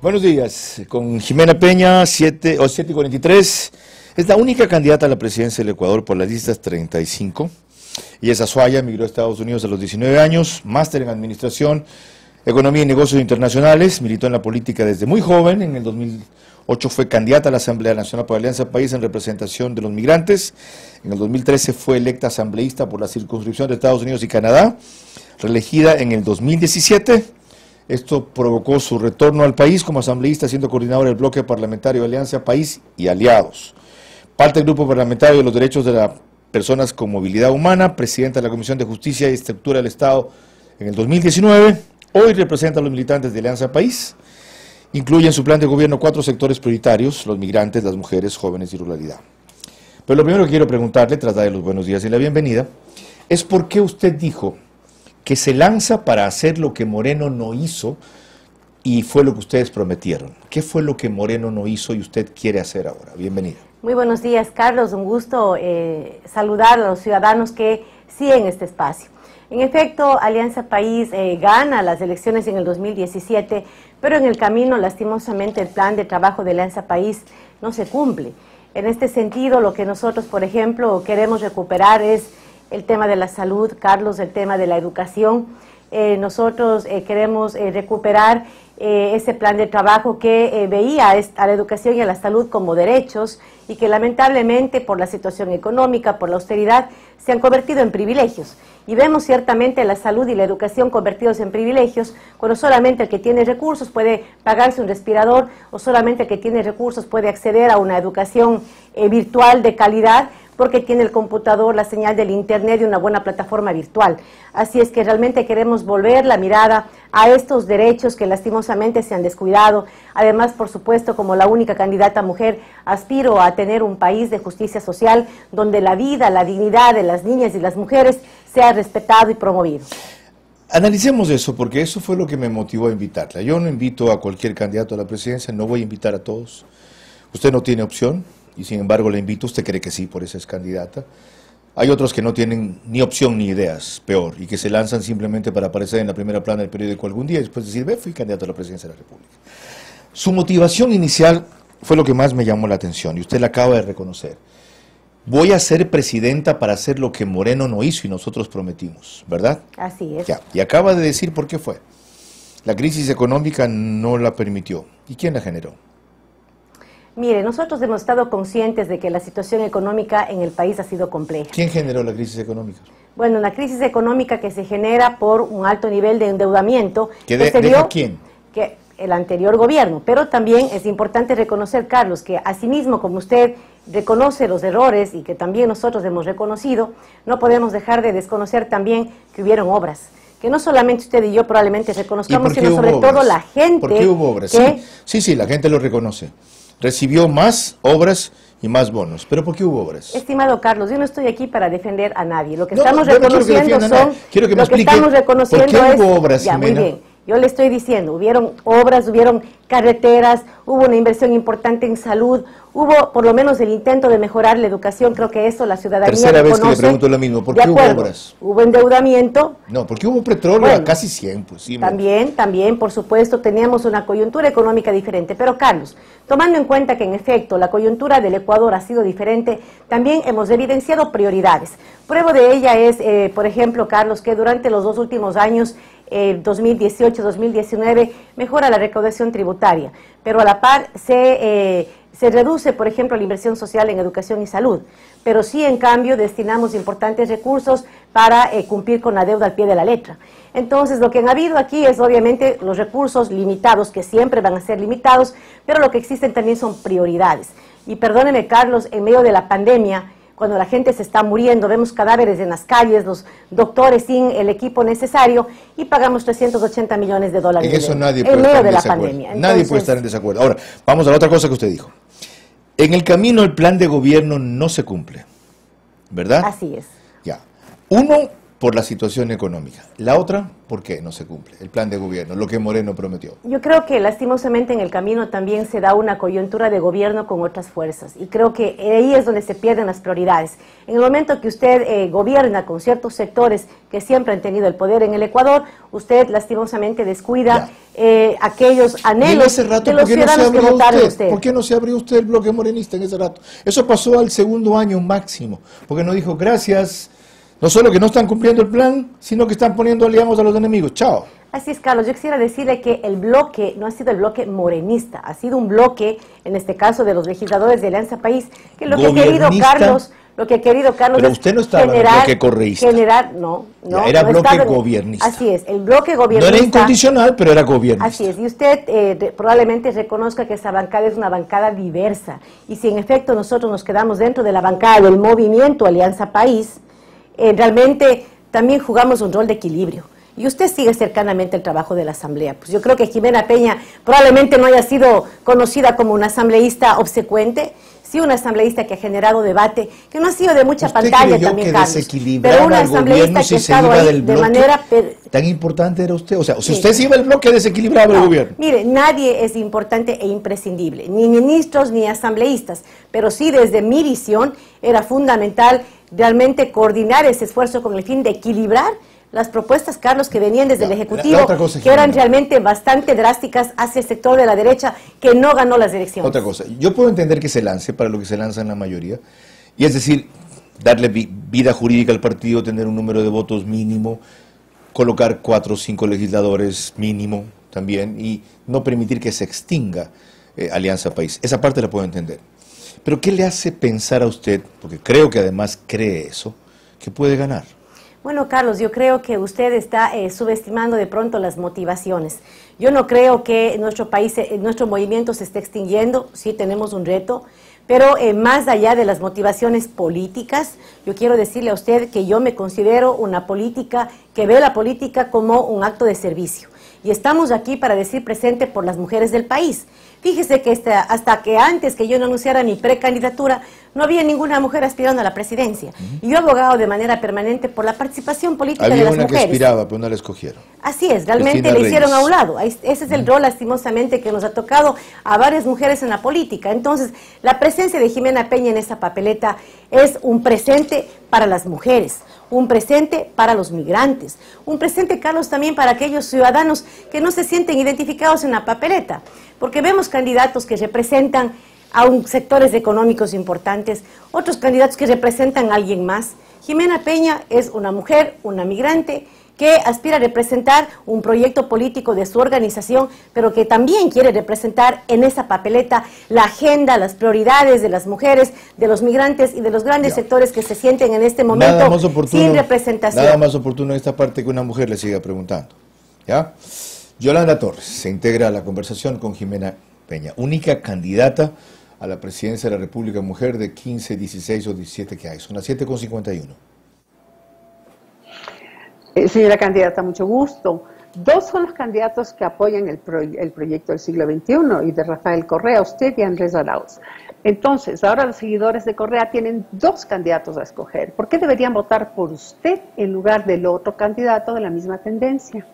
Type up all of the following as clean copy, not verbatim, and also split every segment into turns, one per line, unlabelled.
Buenos días, con Jimena Peña, 7:43, es la única candidata a la presidencia del Ecuador por las listas 35. Ella es azuaya, emigró a Estados Unidos a los 19 años, máster en Administración, Economía y Negocios Internacionales, militó en la política desde muy joven, en el 2008 fue candidata a la Asamblea Nacional por Alianza País en representación de los migrantes, en el 2013 fue electa asambleísta por la circunscripción de Estados Unidos y Canadá, reelegida en el 2017, esto provocó su retorno al país como asambleísta, siendo coordinador del bloque parlamentario de Alianza País y Aliados. Parte del grupo parlamentario de los derechos de las personas con movilidad humana, presidenta de la Comisión de Justicia y Estructura del Estado en el 2019. Hoy representa a los militantes de Alianza País. Incluye en su plan de gobierno 4 sectores prioritarios: los migrantes, las mujeres, jóvenes y ruralidad. Pero lo primero que quiero preguntarle, tras darle los buenos días y la bienvenida, es por qué usted dijo que se lanza para hacer lo que Moreno no hizo y fue lo que ustedes prometieron. ¿Qué fue lo que Moreno no hizo y usted quiere hacer ahora? Bienvenida.
Muy buenos días, Carlos. Un gusto saludar a los ciudadanos que siguen este espacio. En efecto, Alianza País gana las elecciones en el 2017, pero en el camino, lastimosamente, el plan de trabajo de Alianza País no se cumple. En este sentido, lo que nosotros, por ejemplo, queremos recuperar es el tema de la salud, Carlos, el tema de la educación. Nosotros queremos recuperar ese plan de trabajo que veía a la educación y a la salud como derechos y que lamentablemente por la situación económica, por la austeridad, se han convertido en privilegios. Y vemos ciertamente la salud y la educación convertidos en privilegios cuando solamente el que tiene recursos puede pagarse un respirador o solamente el que tiene recursos puede acceder a una educación virtual de calidad, porque tiene el computador, la señal del internet y una buena plataforma virtual. Así es que realmente queremos volver la mirada a estos derechos que lastimosamente se han descuidado. Además, por supuesto, como la única candidata mujer, aspiro a tener un país de justicia social donde la vida, la dignidad de las niñas y las mujeres sea respetado y promovido.
Analicemos eso, porque eso fue lo que me motivó a invitarla. Yo no invito a cualquier candidato a la presidencia, no voy a invitar a todos. Usted no tiene opción. Y sin embargo le invito, usted cree que sí, por eso es candidata. Hay otros que no tienen ni opción ni ideas, peor, y que se lanzan simplemente para aparecer en la primera plana del periódico algún día y después decir, ve, fui candidato a la presidencia de la República. Su motivación inicial fue lo que más me llamó la atención, y usted la acaba de reconocer. Voy a ser presidenta para hacer lo que Moreno no hizo y nosotros prometimos, ¿verdad?
Así es.
Ya, y acaba de decir por qué fue. La crisis económica no la permitió. ¿Y quién la generó?
Mire, nosotros hemos estado conscientes de que la situación económica en el país ha sido compleja.
¿Quién generó la crisis económica?
Bueno, una crisis económica que se genera por un alto nivel de endeudamiento.
¿Deja quién?
Que el anterior gobierno. Pero también es importante reconocer, Carlos, que asimismo como usted reconoce los errores y que también nosotros hemos reconocido, no podemos dejar de desconocer también que hubieron obras. Que no solamente usted y yo probablemente reconozcamos, sino sobre todo la gente.
¿Por qué hubo obras? Sí, la gente lo reconoce. Recibió más obras y más bonos. ¿Pero por qué hubo obras?
Estimado Carlos, yo no estoy aquí para defender a nadie. Lo que estamos reconociendo
quiero que me explique ¿por qué hubo obras, Jimena?
Muy bien. Yo le estoy diciendo, hubieron obras, hubieron carreteras, hubo una inversión importante en salud, hubo por lo menos el intento de mejorar la educación, creo que eso la ciudadanía
Tercera
reconoce.
vez que le pregunto lo mismo, ¿por qué hubo obras?
Hubo endeudamiento.
No, porque hubo petróleo a casi 100, pues sí.
También, por supuesto, teníamos una coyuntura económica diferente, pero Carlos, tomando en cuenta que en efecto la coyuntura del Ecuador ha sido diferente, también hemos evidenciado prioridades. Prueba de ella es, por ejemplo, Carlos, que durante los 2 últimos años, 2018-2019, mejora la recaudación tributaria, pero a la par se reduce, por ejemplo, la inversión social en educación y salud, pero sí, en cambio, destinamos importantes recursos para cumplir con la deuda al pie de la letra. Entonces, lo que han habido aquí es, obviamente, los recursos limitados, que siempre van a ser limitados, pero lo que existen también son prioridades. Y perdóneme, Carlos, en medio de la pandemia, cuando la gente se está muriendo, vemos cadáveres en las calles, los doctores sin el equipo necesario y pagamos 380 millones de dólares.
En eso nadie puede estar en desacuerdo. Nadie puede estar en desacuerdo. Ahora, vamos a la otra cosa que usted dijo. En el camino el plan de gobierno no se cumple, ¿verdad?
Así es.
Ya. Uno, por la situación económica. La otra, ¿por qué no se cumple el plan de gobierno, lo que Moreno prometió?
Yo creo que lastimosamente en el camino también se da una coyuntura de gobierno con otras fuerzas y creo que ahí es donde se pierden las prioridades. En el momento que usted gobierna con ciertos sectores que siempre han tenido el poder en el Ecuador, usted lastimosamente descuida aquellos anhelos de los ciudadanos que votaron a usted.
¿Por qué no se abrió usted el bloque morenista en ese rato? Eso pasó al segundo año máximo, porque no dijo gracias. No solo que no están cumpliendo el plan, sino que están poniendo aliados a los enemigos. Chao.
Así es, Carlos. Yo quisiera decirle que el bloque no ha sido el bloque morenista, ha sido un bloque, en este caso de los legisladores de Alianza País, que lo que ha querido Carlos,
pero usted no estaba en el bloque correísta.
No,
era bloque gobernista.
Así es, el bloque gobernista.
No era incondicional, pero era gobernista.
Así es, y usted probablemente reconozca que esa bancada es una bancada diversa. Y si en efecto nosotros nos quedamos dentro de la bancada del movimiento Alianza País, realmente también jugamos un rol de equilibrio. Y usted sigue cercanamente el trabajo de la Asamblea. Pues yo creo que Jimena Peña probablemente no haya sido conocida como una asambleísta obsecuente, sí una asambleísta que ha generado debate, que no ha sido de mucha pantalla también, Carlos, pero una asambleísta que ha estado ahí de manera...
¿Tan importante era usted? O sea, si usted se iba el bloque, desequilibraba el gobierno.
Mire, nadie es importante e imprescindible, ni ministros ni asambleístas, pero sí desde mi visión era fundamental realmente coordinar ese esfuerzo con el fin de equilibrar las propuestas, Carlos, que venían desde el Ejecutivo, que eran realmente bastante drásticas hacia el sector de la derecha, que no ganó las elecciones.
Otra cosa, yo puedo entender que se lance para lo que se lanza en la mayoría, y es decir, darle vida jurídica al partido, tener un número de votos mínimo, colocar 4 o 5 legisladores mínimo también, y no permitir que se extinga Alianza País. Esa parte la puedo entender. Pero ¿qué le hace pensar a usted, porque creo que además cree eso, que puede ganar?
Bueno, Carlos, yo creo que usted está subestimando de pronto las motivaciones. Yo no creo que nuestro país, nuestro movimiento se esté extinguiendo, sí tenemos un reto, pero más allá de las motivaciones políticas, yo quiero decirle a usted que yo me considero una política que ve la política como un acto de servicio. Y estamos aquí para decir presente por las mujeres del país. Fíjese que hasta que antes que yo no anunciara mi precandidatura, no había ninguna mujer aspirando a la presidencia. Y yo he abogado de manera permanente por la participación política de las mujeres.
Había una que aspiraba, pero no la escogieron.
Así es, realmente le hicieron a un lado. Ese es el rol, lastimosamente, que nos ha tocado a varias mujeres en la política. Entonces, la presencia de Jimena Peña en esa papeleta es un presente para las mujeres, un presente para los migrantes, un presente, Carlos, también para aquellos ciudadanos que no se sienten identificados en la papeleta, porque vemos candidatos que representan a sectores económicos importantes, otros candidatos que representan a alguien más. Jimena Peña es una mujer, una migrante, que aspira a representar un proyecto político de su organización, pero que también quiere representar en esa papeleta la agenda, las prioridades de las mujeres, de los migrantes y de los grandes sectores que se sienten en este momento sin representación.
Nada más oportuno en esta parte que una mujer le siga preguntando. ¿Ya? Yolanda Torres se integra a la conversación con Jimena Peña, única candidata a la presidencia de la República, mujer de 15, 16 o 17 que hay. Son las 7:51.
Señora candidata, mucho gusto. 2 son los candidatos que apoyan el proyecto del siglo XXI y de Rafael Correa, usted y Andrés Arauz. Entonces, ahora los seguidores de Correa tienen 2 candidatos a escoger. ¿Por qué deberían votar por usted en lugar del otro candidato de la misma tendencia?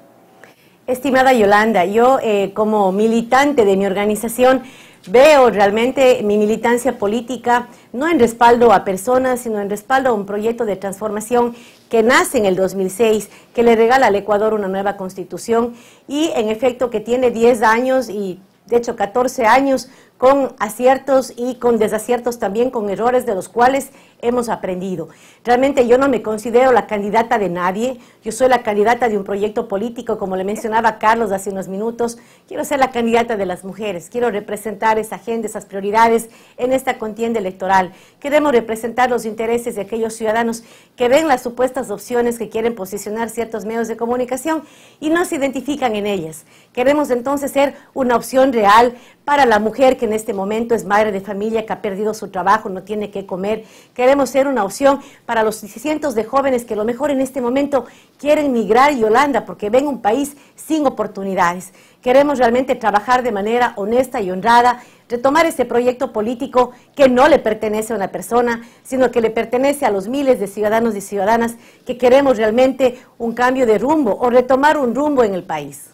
Estimada Yolanda, yo como militante de mi organización veo realmente mi militancia política no en respaldo a personas, sino en respaldo a un proyecto de transformación que nace en el 2006, que le regala al Ecuador una nueva constitución y en efecto que tiene 10 años y de hecho 14 años con aciertos y con desaciertos también, con errores de los cuales hemos aprendido. Realmente yo no me considero la candidata de nadie, yo soy la candidata de un proyecto político, como le mencionaba Carlos hace unos minutos, quiero ser la candidata de las mujeres, quiero representar esa agenda, esas prioridades en esta contienda electoral. Queremos representar los intereses de aquellos ciudadanos que ven las supuestas opciones que quieren posicionar ciertos medios de comunicación y no se identifican en ellas. Queremos entonces ser una opción real para la mujer que en este momento es madre de familia, que ha perdido su trabajo, no tiene que comer. Queremos ser una opción para los cientos de jóvenes que a lo mejor en este momento quieren migrar, Yolanda, porque ven un país sin oportunidades. Queremos realmente trabajar de manera honesta y honrada, retomar este proyecto político que no le pertenece a una persona, sino que le pertenece a los miles de ciudadanos y ciudadanas que queremos realmente un cambio de rumbo o retomar un rumbo en el país.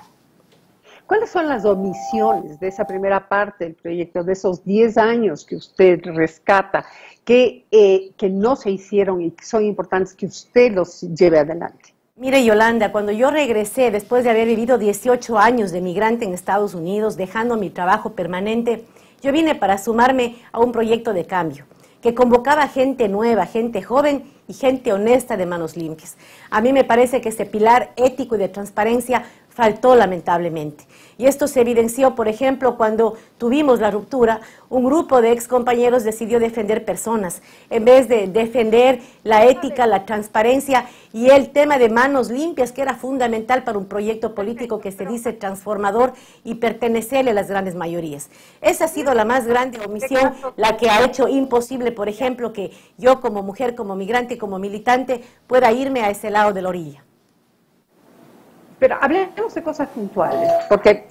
¿Cuáles son las omisiones de esa primera parte del proyecto, de esos 10 años que usted rescata, que no se hicieron y que son importantes que usted los lleve adelante?
Mire, Yolanda, cuando yo regresé, después de haber vivido 18 años de migrante en Estados Unidos, dejando mi trabajo permanente, yo vine para sumarme a un proyecto de cambio que convocaba gente nueva, gente joven y gente honesta de manos limpias. A mí me parece que ese pilar ético y de transparencia faltó lamentablemente. Y esto se evidenció, por ejemplo, cuando tuvimos la ruptura, un grupo de excompañeros decidió defender personas, en vez de defender la ética, la transparencia y el tema de manos limpias, que era fundamental para un proyecto político que se dice transformador y pertenecerle a las grandes mayorías. Esa ha sido la más grande omisión, la que ha hecho imposible, por ejemplo, que yo como mujer, como migrante, como militante, pueda irme a ese lado de la orilla.
Pero hablemos de cosas puntuales, porque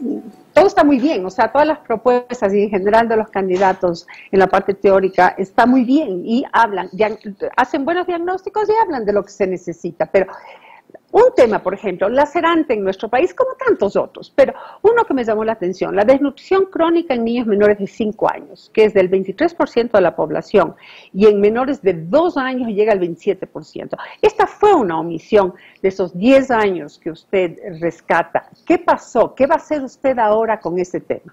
todo está muy bien, o sea, todas las propuestas y en general de los candidatos en la parte teórica está muy bien y hablan, hacen buenos diagnósticos y hablan de lo que se necesita, pero un tema, por ejemplo, lacerante en nuestro país, como tantos otros, pero uno que me llamó la atención, la desnutrición crónica en niños menores de 5 años, que es del 23% de la población, y en menores de 2 años llega al 27%. Esta fue una omisión de esos 10 años que usted rescata. ¿Qué pasó? ¿Qué va a hacer usted ahora con ese tema?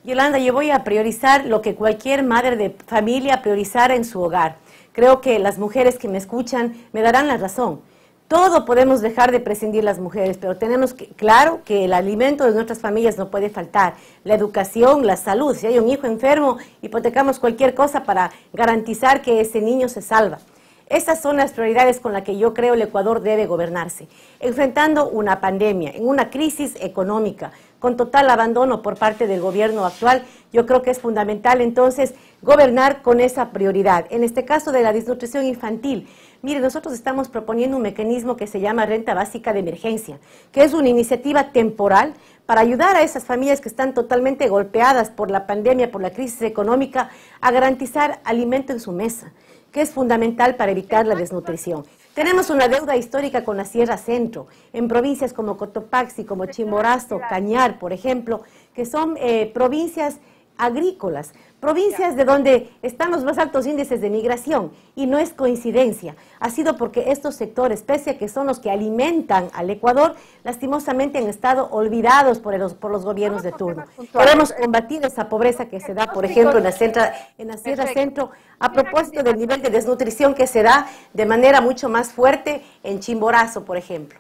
Yolanda, yo voy a priorizar lo que cualquier madre de familia priorizara en su hogar. Creo que las mujeres que me escuchan me darán la razón. Todo podemos dejar de prescindir las mujeres, pero tenemos claro que el alimento de nuestras familias no puede faltar. La educación, la salud. Si hay un hijo enfermo, hipotecamos cualquier cosa para garantizar que ese niño se salva. Estas son las prioridades con las que yo creo el Ecuador debe gobernarse. Enfrentando una pandemia, en una crisis económica, con total abandono por parte del gobierno actual, yo creo que es fundamental entonces gobernar con esa prioridad. En este caso de la desnutrición infantil, mire, nosotros estamos proponiendo un mecanismo que se llama Renta Básica de Emergencia, que es una iniciativa temporal para ayudar a esas familias que están totalmente golpeadas por la pandemia, por la crisis económica, a garantizar alimento en su mesa, que es fundamental para evitar la desnutrición. Tenemos una deuda histórica con la Sierra Centro, en provincias como Cotopaxi, como Chimborazo, Cañar, por ejemplo, que son provincias agrícolas, provincias de donde están los más altos índices de migración, y no es coincidencia, ha sido porque estos sectores, pese a que son los que alimentan al Ecuador, lastimosamente han estado olvidados por los gobiernos de turno. Queremos combatir esa pobreza que se da, por ejemplo, en la Sierra Centro, a propósito del nivel de desnutrición que se da de manera mucho más fuerte en Chimborazo, por ejemplo.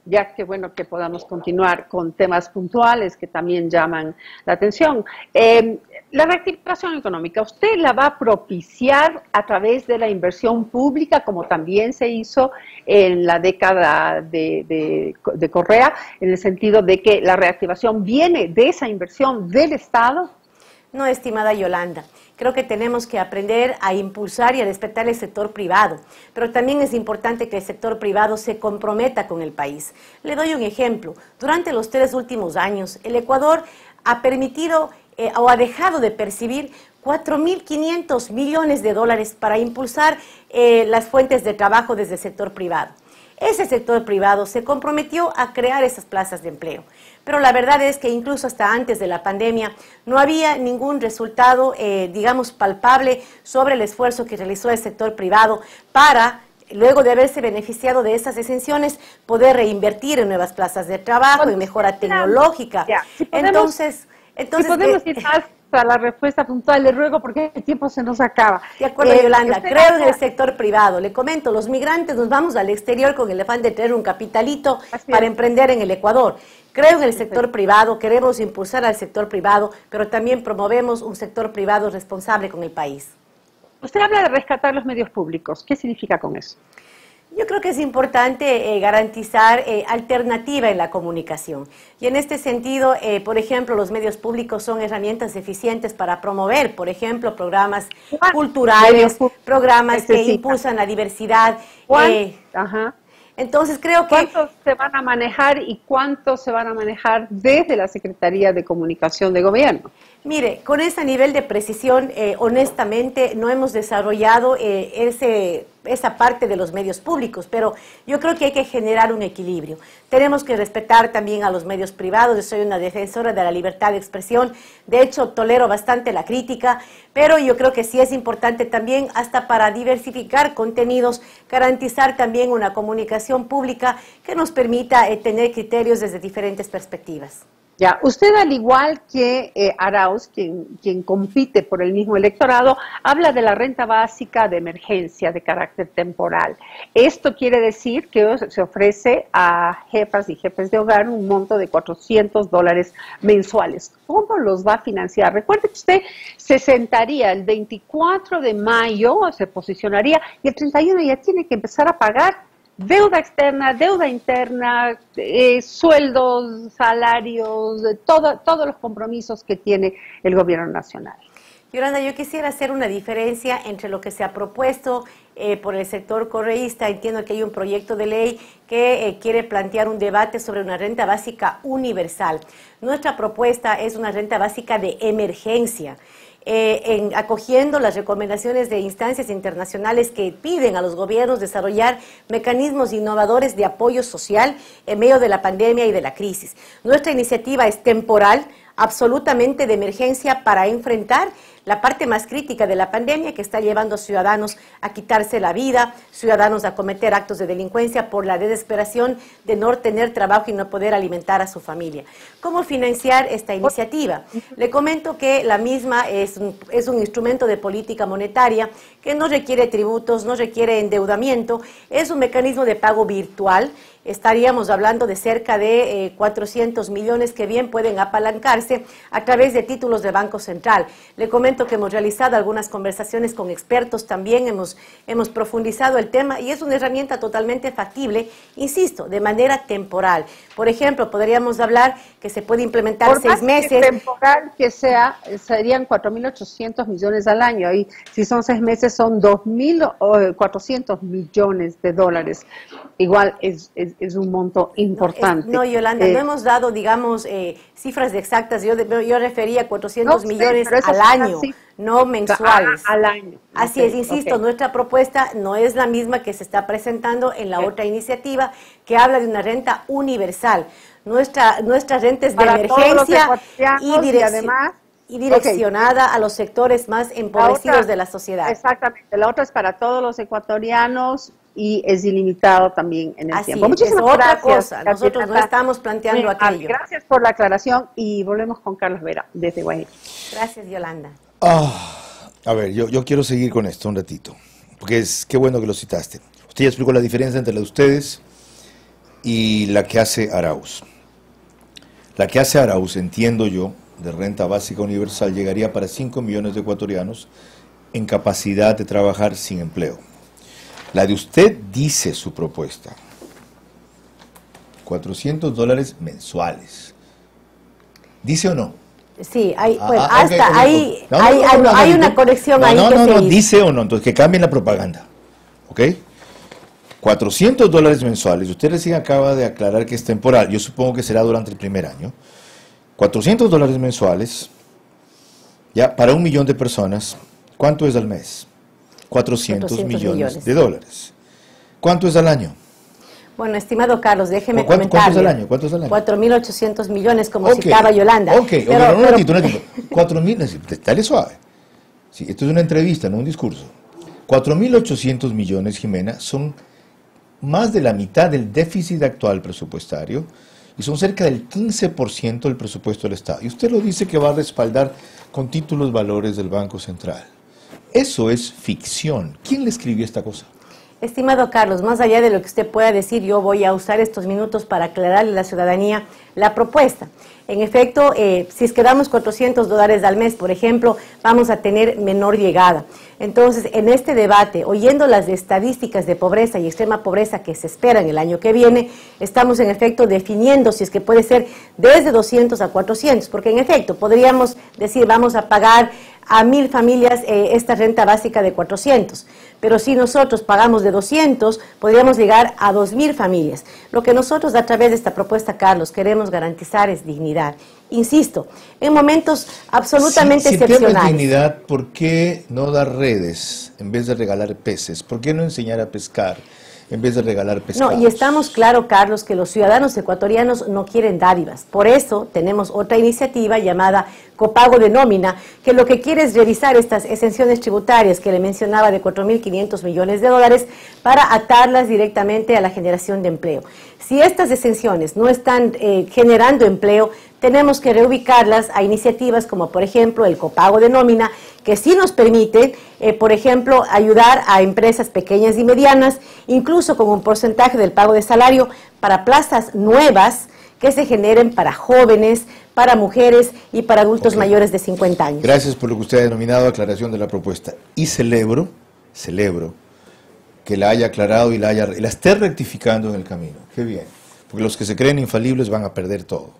Ya que bueno que podamos continuar con temas puntuales que también llaman la atención. La reactivación económica, ¿usted la va a propiciar a través de la inversión pública, como también se hizo en la década de Correa, en el sentido de que la reactivación viene de esa inversión del Estado?
No, estimada Yolanda, creo que tenemos que aprender a impulsar y a respetar el sector privado, pero también es importante que el sector privado se comprometa con el país. Le doy un ejemplo. Durante los 3 últimos años, el Ecuador ha permitido o ha dejado de percibir 4.500 millones de dólares para impulsar las fuentes de trabajo desde el sector privado. Ese sector privado se comprometió a crear esas plazas de empleo, pero la verdad es que incluso hasta antes de la pandemia no había ningún resultado, digamos, palpable sobre el esfuerzo que realizó el sector privado para, luego de haberse beneficiado de esas exenciones, poder reinvertir en nuevas plazas de trabajo, en mejora tecnológica. Entonces,
si podemos ir más a la respuesta puntual, le ruego porque el tiempo se nos acaba.
De acuerdo, Yolanda, creo en el sector privado. Le comento, los migrantes nos vamos al exterior con el afán de traer un capitalito para emprender en el Ecuador. Creo en el sector privado, queremos impulsar al sector privado, pero también promovemos un sector privado responsable con el país.
Usted habla de rescatar los medios públicos. ¿Qué significa con eso?
Yo creo que es importante garantizar alternativa en la comunicación. Y en este sentido, por ejemplo, los medios públicos son herramientas eficientes para promover, por ejemplo, programas culturales, programas que impulsan la diversidad.
Ajá.
Entonces creo que...
¿Cuántos se van a manejar y cuántos se van a manejar desde la Secretaría de Comunicación de Gobierno?
Mire, con ese nivel de precisión, honestamente, no hemos desarrollado esa parte de los medios públicos, pero yo creo que hay que generar un equilibrio. Tenemos que respetar también a los medios privados. Yo soy una defensora de la libertad de expresión, de hecho tolero bastante la crítica, pero yo creo que sí es importante también, hasta para diversificar contenidos, garantizar también una comunicación pública que nos permita tener criterios desde diferentes perspectivas.
Ya, usted al igual que Arauz, quien compite por el mismo electorado, habla de la renta básica de emergencia de carácter temporal. Esto quiere decir que se ofrece a jefas y jefes de hogar un monto de $400 mensuales. ¿Cómo los va a financiar? Recuerde que usted se sentaría el 24 de mayo, se posicionaría, y el 31 ya tiene que empezar a pagar deuda externa, deuda interna, sueldos, salarios, todos los compromisos que tiene el gobierno nacional.
Yolanda, yo quisiera hacer una diferencia entre lo que se ha propuesto por el sector correísta. Entiendo que hay un proyecto de ley que quiere plantear un debate sobre una renta básica universal. Nuestra propuesta es una renta básica de emergencia. Acogiendo las recomendaciones de instancias internacionales que piden a los gobiernos desarrollar mecanismos innovadores de apoyo social en medio de la pandemia y de la crisis. Nuestra iniciativa es temporal, absolutamente de emergencia para enfrentar la parte más crítica de la pandemia que está llevando a ciudadanos a quitarse la vida, ciudadanos a cometer actos de delincuencia por la desesperación de no tener trabajo y no poder alimentar a su familia. ¿Cómo financiar esta iniciativa? Le comento que la misma es un instrumento de política monetaria que no requiere tributos, no requiere endeudamiento, es un mecanismo de pago virtual. Estaríamos hablando de cerca de 400 millones que bien pueden apalancarse a través de títulos de Banco Central. Le comento que hemos realizado algunas conversaciones con expertos también, hemos profundizado el tema y es una herramienta totalmente factible, insisto, de manera temporal. Por ejemplo, podríamos hablar que se puede implementar
por
6 meses.
Que temporal que sea, serían 4.800 millones al año y si son 6 meses son 2.400 millones de dólares. Igual es un monto importante.
No, Yolanda, no hemos dado, digamos, cifras exactas. Yo refería a 400 millones al año, no mensuales.
Al año.
Así es, insisto, nuestra propuesta no es la misma que se está presentando en la otra iniciativa que habla de una renta universal. Nuestra renta es de emergencia y direccionada a los sectores más empobrecidos de la sociedad.
Exactamente, la otra es para todos los ecuatorianos y es ilimitado también en el tiempo.
Muchísimas gracias. Nosotros no estamos planteando aquello.
Gracias por la aclaración y volvemos con Carlos Vera desde Guayaquil.
Gracias, Yolanda.
A ver, yo quiero seguir con esto un ratito, porque qué bueno que lo citaste. Usted ya explicó la diferencia entre la de ustedes y la que hace Arauz. La que hace Arauz, entiendo yo, de renta básica universal, llegaría para 5 millones de ecuatorianos en capacidad de trabajar sin empleo. La de usted dice su propuesta, $400 mensuales. ¿Dice o no?
Sí, hay una conexión ahí.
No, dice o no, entonces que cambien la propaganda. ¿Ok? $400 mensuales, usted recién acaba de aclarar que es temporal, yo supongo que será durante el primer año. $400 mensuales, ya para 1 millón de personas, ¿cuánto es al mes? 400 millones de dólares. ¿Cuánto es al año?
Bueno, estimado Carlos, déjeme comentarle.
¿Cuánto es al año?
4.800 millones, como citaba Yolanda.
Un ratito. 4.000, dale suave. Sí, esto es una entrevista, no un discurso. 4.800 millones, Jimena, son más de la mitad del déficit actual presupuestario y son cerca del 15% del presupuesto del Estado. Y usted lo dice que va a respaldar con títulos valores del Banco Central. Eso es ficción. ¿Quién le escribió esta cosa?
Estimado Carlos, más allá de lo que usted pueda decir, yo voy a usar estos minutos para aclararle a la ciudadanía la propuesta. En efecto, si es que damos $400 al mes, por ejemplo, vamos a tener menor llegada. Entonces, en este debate, oyendo las estadísticas de pobreza y extrema pobreza que se esperan el año que viene, estamos en efecto definiendo si es que puede ser desde 200 a 400, porque en efecto podríamos decir vamos a pagar a 1.000 familias esta renta básica de 400, pero si nosotros pagamos de 200, podríamos llegar a 2.000 familias. Lo que nosotros a través de esta propuesta, Carlos, queremos garantizar es dignidad. Insisto, en momentos absolutamente excepcionales.
Si el tema es dignidad, ¿por qué no dar redes en vez de regalar peces? ¿Por qué no enseñar a pescar en vez de regalar pescados?
No, y estamos claro, Carlos, que los ciudadanos ecuatorianos no quieren dádivas. Por eso tenemos otra iniciativa llamada Copago de Nómina, que lo que quiere es revisar estas exenciones tributarias que le mencionaba de 4.500 millones de dólares para atarlas directamente a la generación de empleo. Si estas exenciones no están generando empleo, tenemos que reubicarlas a iniciativas como, por ejemplo, el copago de nómina, que sí nos permite, por ejemplo, ayudar a empresas pequeñas y medianas, incluso con un porcentaje del pago de salario para plazas nuevas que se generen para jóvenes, para mujeres y para adultos mayores de 50 años.
Gracias por lo que usted ha denominado aclaración de la propuesta. Y celebro que la haya aclarado y la esté rectificando en el camino. Qué bien, porque los que se creen infalibles van a perder todo.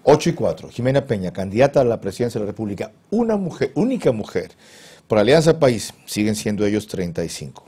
8:04, Jimena Peña, candidata a la presidencia de la República, una mujer, única mujer, por Alianza País, siguen siendo ellos 35.